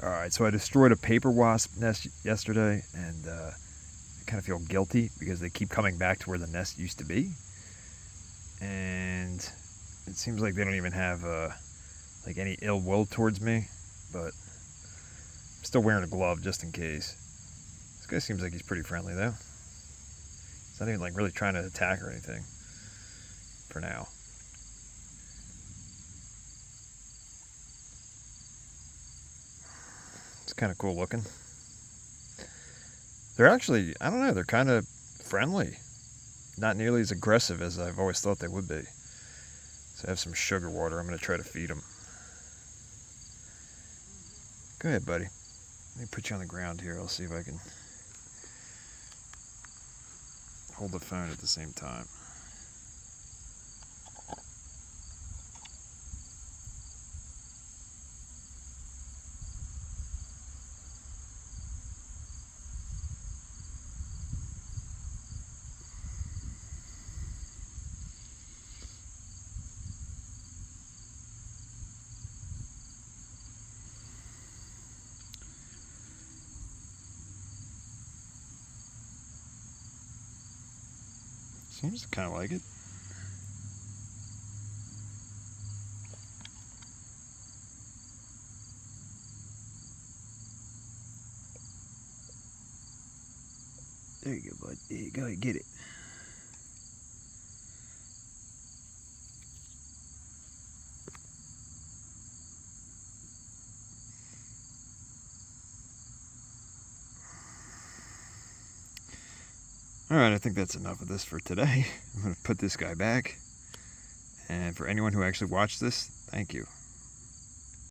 Alright, so I destroyed a paper wasp nest yesterday, and I kind of feel guilty because they keep coming back to where the nest used to be. And it seems like they don't even have like any ill will towards me, but I'm still wearing a glove just in case. This guy seems like he's pretty friendly though. He's not even like really trying to attack or anything for now. It's kind of cool looking. They're actually, I don't know, they're kind of friendly. Not nearly as aggressive as I've always thought they would be. So I have some sugar water. I'm going to try to feed them. Go ahead, buddy. Let me put you on the ground here. I'll see if I can hold the phone at the same time. Seems to kind of like it. There you go, bud. There you go. Get it. Alright, I think that's enough of this for today. I'm going to put this guy back. And for anyone who actually watched this, thank you.